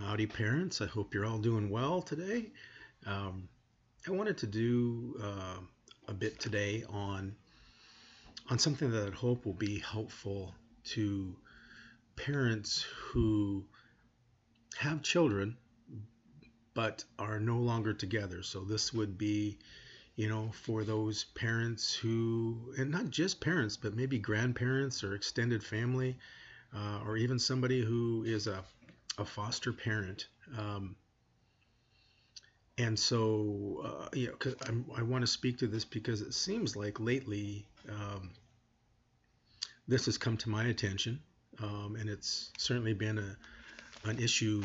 Howdy, parents. I hope you're all doing well today. Um, I wanted to do a bit today on something that I hope will be helpful to parents who have children but are no longer together. So this would be, for those parents who, and not just parents, but maybe grandparents or extended family, or even somebody who is a foster parent. And so, 'cause I want to speak to this because it seems like lately this has come to my attention, and it's certainly been an issue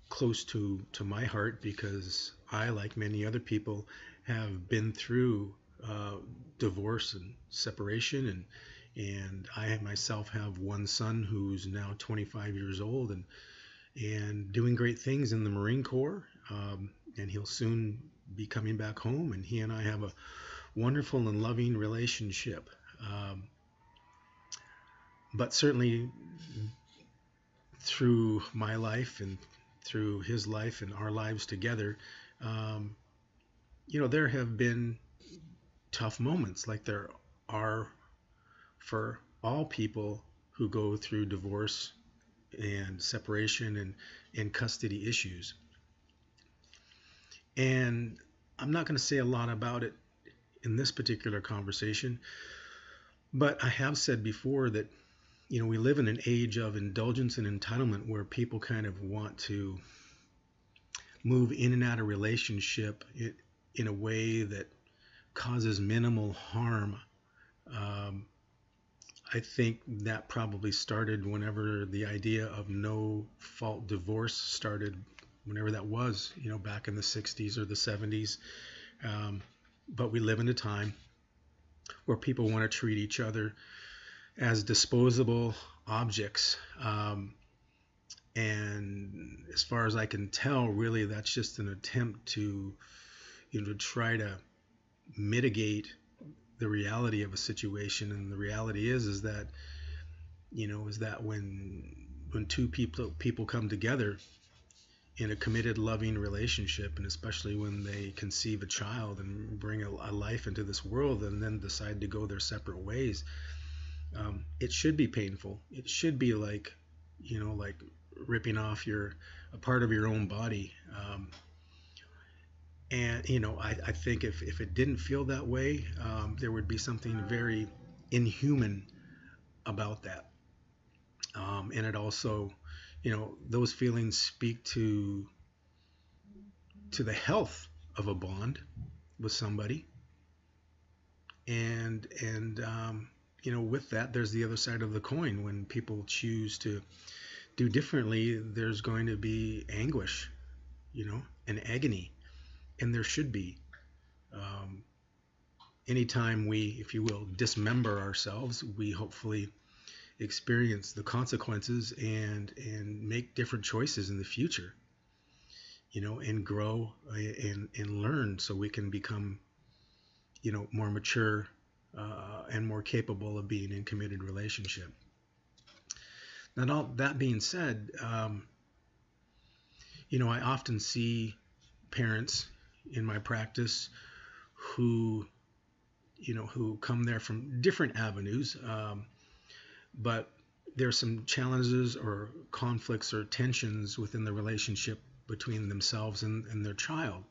close to my heart because I, like many other people, have been through divorce and separation, and I myself have one son who's now 25 years old and doing great things in the Marine Corps. And he'll soon be coming back home, and he and I have a wonderful and loving relationship. Um, but certainly through my life and through his life and our lives together, um, there have been tough moments like there are for all people who go through divorce and separation and custody issues. And I'm not going to say a lot about it in this particular conversation, but I have said before that, we live in an age of indulgence and entitlement where people kind of want to move in and out of relationship in a way that causes minimal harm. Um, I think that probably started whenever the idea of no fault divorce started, whenever that was, back in the 60s or the 70s. But we live in a time where people want to treat each other as disposable objects. And as far as I can tell, really, that's just an attempt to, to try to mitigate the reality of a situation. And the reality is that, when two people come together in a committed, loving relationship, and especially when they conceive a child and bring a life into this world and then decide to go their separate ways, it should be painful. It should be like, like ripping off a part of your own body. And I think if it didn't feel that way, there would be something very inhuman about that. And it also, those feelings speak to the health of a bond with somebody. And with that, there's the other side of the coin. When people choose to do differently, there's going to be anguish, and agony, and there should be. Um, Anytime we, if you will, dismember ourselves, we hopefully experience the consequences and make different choices in the future, and grow and learn so we can become, more mature and more capable of being in committed relationship. Now, all that being said, I often see parents in my practice who, who come there from different avenues, but there's some challenges or conflicts or tensions within the relationship between themselves and their child.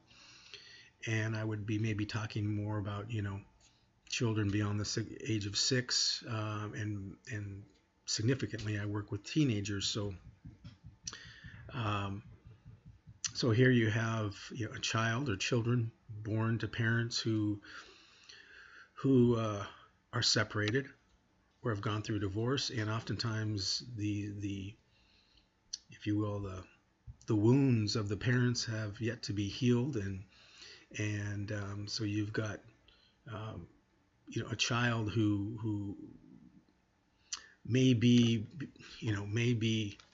And I would be maybe talking more about, children beyond the age of 6, and significantly, I work with teenagers. Um, so here you have, a child or children born to parents who are separated or have gone through divorce, and oftentimes the if you will, the wounds of the parents have yet to be healed, and so you've got um, a child who may be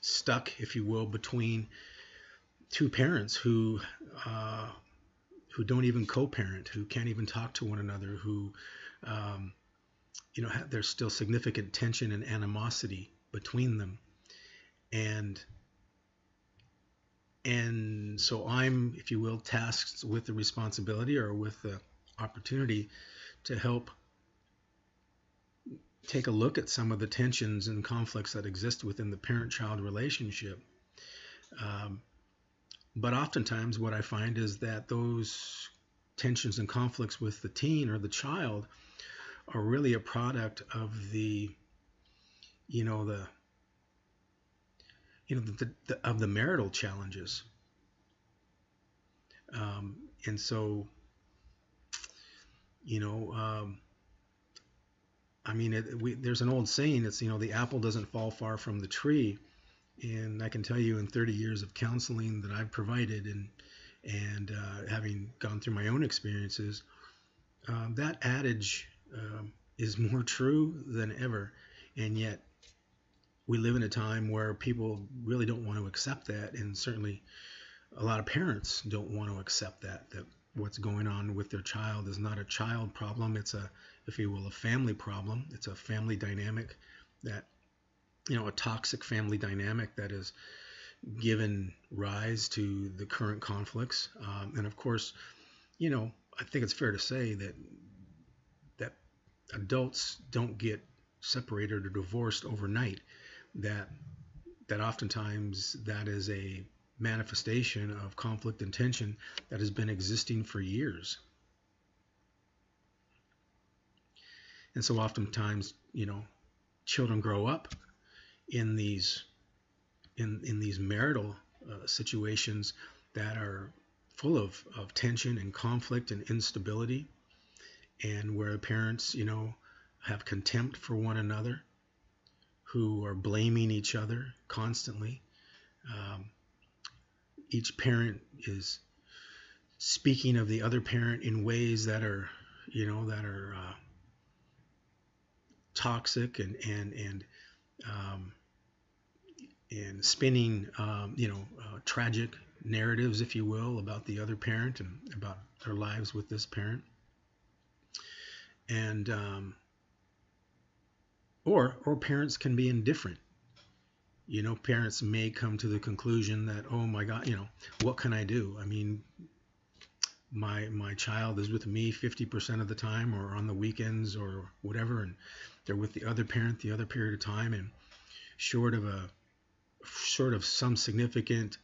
stuck, if you will, between two parents uh, who don't even co-parent, who can't even talk to one another, who um, there's still significant tension and animosity between them. And And so I'm, if you will, tasked with the responsibility or with the opportunity to help take a look at some of the tensions and conflicts that exist within the parent-child relationship. Um, but oftentimes what I find is that those tensions and conflicts with the teen or the child are really a product of the, you know, the, of the marital challenges. And so, you know, I mean, there's an old saying. It's, the apple doesn't fall far from the tree. And I can tell you, in 30 years of counseling that I've provided, and having gone through my own experiences, that adage is more true than ever. And yet, we live in a time where people really don't want to accept that, and certainly a lot of parents don't want to accept that what's going on with their child is not a child problem. It's a, if you will, a family problem. It's a family dynamic that, a toxic family dynamic that has given rise to the current conflicts. And of course, I think it's fair to say that adults don't get separated or divorced overnight. That oftentimes that is a manifestation of conflict and tension that has been existing for years. And so oftentimes, children grow up in these marital situations that are full of tension and conflict and instability, and where parents, have contempt for one another, who are blaming each other constantly. Each parent is speaking of the other parent in ways that are, toxic and spinning, tragic narratives, if you will, about the other parent and about their lives with this parent. And or parents can be indifferent. Parents may come to the conclusion that, oh my God, what can I do? I mean, my child is with me 50% of the time, or on the weekends or whatever, and they're with the other parent the other period of time, and short of some significant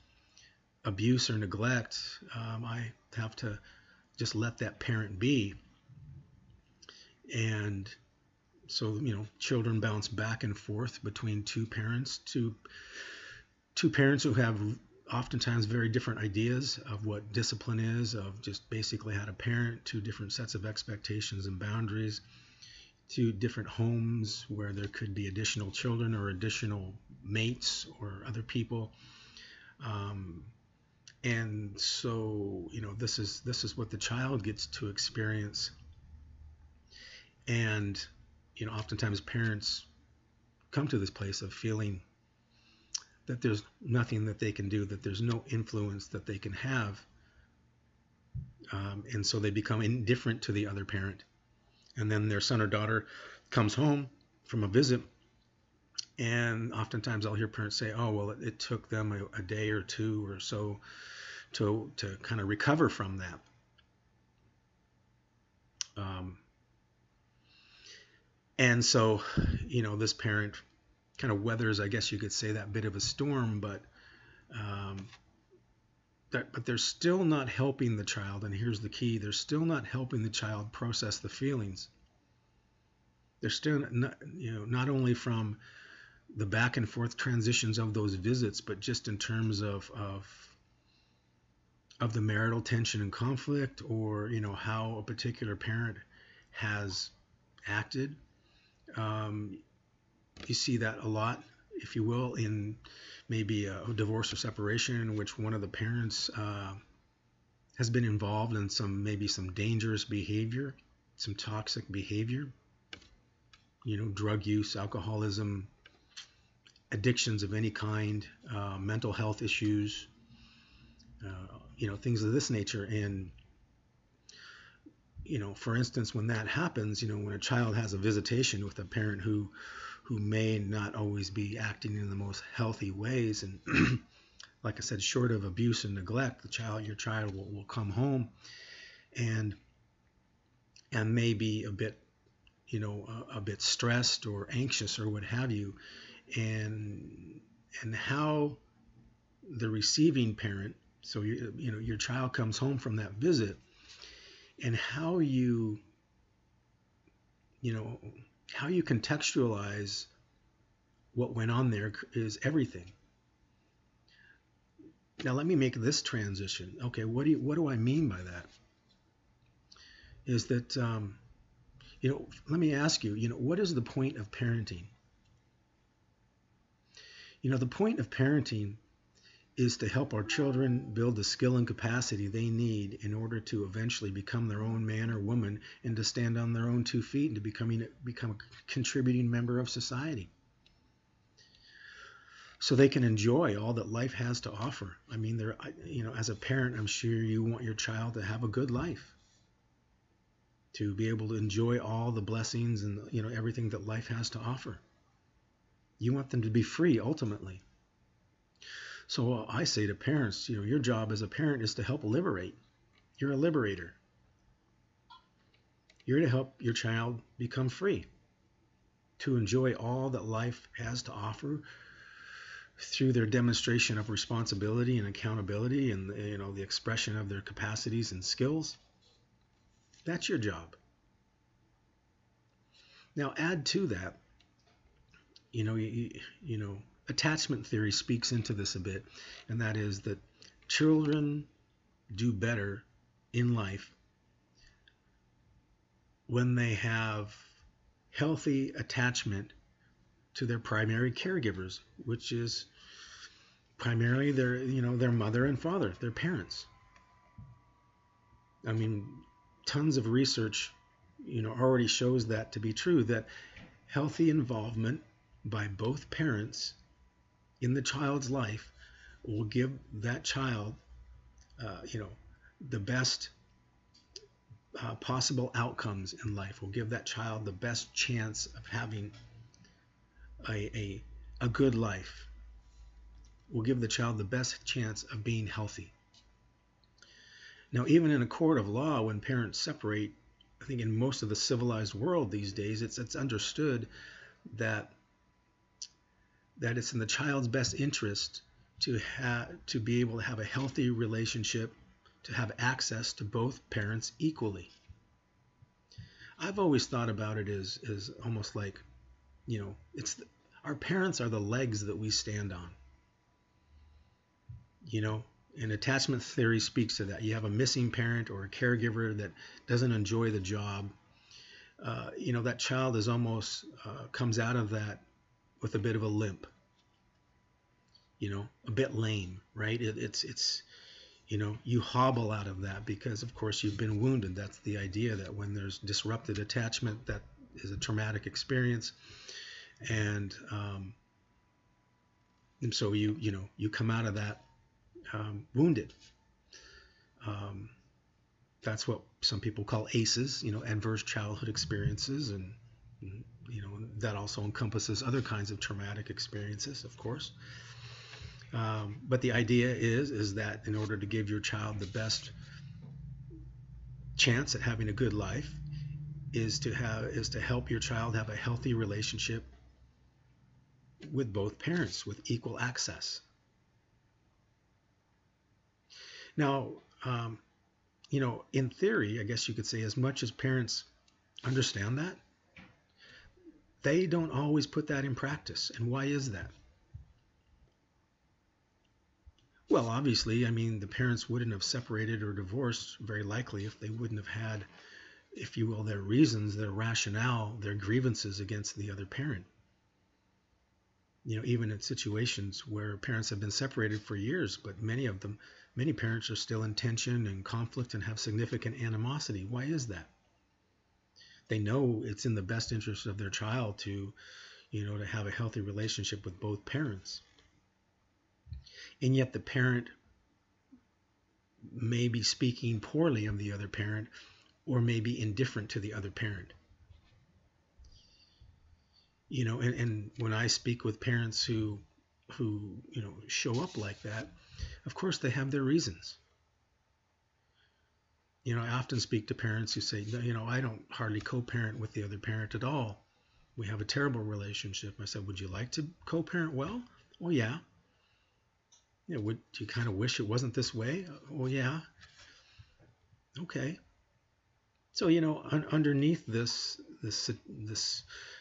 abuse or neglect, I have to just let that parent be. And so, children bounce back and forth between two parents who have oftentimes very different ideas of what discipline is, of just basically how to parent, two different sets of expectations and boundaries, two different homes where there could be additional children or additional mates or other people. And so, this is what the child gets to experience. And, oftentimes parents come to this place of feeling that there's nothing that they can do, that there's no influence that they can have. And so they become indifferent to the other parent. And then their son or daughter comes home from a visit, and oftentimes I'll hear parents say, oh, well, it took them a day or two or so to kind of recover from that. And so, this parent kind of weathers, I guess you could say, that bit of a storm, but they're still not helping the child. And here's the key: they're still not helping the child process the feelings. They're still not only from the back and forth transitions of those visits, but just in terms of the marital tension and conflict, or how a particular parent has acted. You see that a lot, if you will, in maybe a divorce or separation in which one of the parents has been involved in some dangerous behavior, some toxic behavior, drug use, alcoholism, addictions of any kind, mental health issues, things of this nature. And for instance, when that happens, when a child has a visitation with a parent who may not always be acting in the most healthy ways, and like I said, short of abuse and neglect, your child will come home and maybe a bit, a bit stressed or anxious or what have you, and how the receiving parent, so your child comes home from that visit, and how you know how you contextualize what went on there is everything. Now let me make this transition. Okay, what do I mean by that? Is that let me ask you, what is the point of parenting? The point of parenting is to help our children build the skill and capacity they need in order to eventually become their own man or woman, and to stand on their own 2 feet, and to become a contributing member of society, so they can enjoy all that life has to offer. I mean, as a parent, I'm sure you want your child to have a good life, to be able to enjoy all the blessings and everything that life has to offer. You want them to be free ultimately. So I say to parents, your job as a parent is to help liberate. You're a liberator. You're to help your child become free, to enjoy all that life has to offer through their demonstration of responsibility and accountability, and the expression of their capacities and skills. That's your job. Now add to that, attachment theory speaks into this a bit, and that is that children do better in life when they have healthy attachment to their primary caregivers, which is primarily their mother and father, their parents. I mean, tons of research already shows that to be true, that healthy involvement by both parents in the child's life will give that child the best possible outcomes in life, will give that child the best chance of having a good life, will give the child the best chance of being healthy. Now, even in a court of law, when parents separate, I think in most of the civilized world these days, it's understood that it's in the child's best interest to be able to have a healthy relationship, to have access to both parents equally. I've always thought about it as almost like, our parents are the legs that we stand on. And attachment theory speaks to that. You have a missing parent or a caregiver that doesn't enjoy the job. That child is almost comes out of that with a bit of a limp. A bit lame, right? It's you hobble out of that because, of course, you've been wounded. That's the idea, that when there's disrupted attachment, that is a traumatic experience, and so you come out of that wounded. That's what some people call ACEs, adverse childhood experiences, and that also encompasses other kinds of traumatic experiences, of course. But the idea is that in order to give your child the best chance at having a good life, is to help your child have a healthy relationship with both parents, with equal access. Now, in theory, I guess you could say, as much as parents understand that, they don't always put that in practice. And why is that? Well, obviously, I mean, the parents wouldn't have separated or divorced, very likely, if they wouldn't have had, if you will, their reasons, their rationale, their grievances against the other parent. Even in situations where parents have been separated for years, but many parents are still in tension and conflict and have significant animosity. Why is that? They know it's in the best interest of their child to have a healthy relationship with both parents. And yet the parent may be speaking poorly of the other parent, or may be indifferent to the other parent. And when I speak with parents who show up like that, Of course, they have their reasons. I often speak to parents who say, I don't hardly co-parent with the other parent at all. We have a terrible relationship. I said, would you like to co-parent well? Oh, yeah. Would you kind of wish it wasn't this way? Oh, yeah. Okay. So, underneath this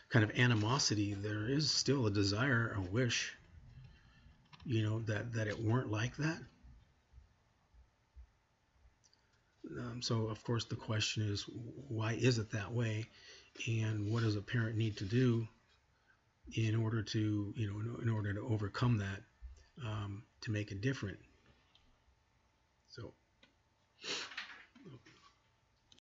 kind of animosity, there is still a desire, a wish, that it weren't like that. So, of course, the question is, why is it that way? And what does a parent need to do in order to, in order to overcome that, to make it different? So,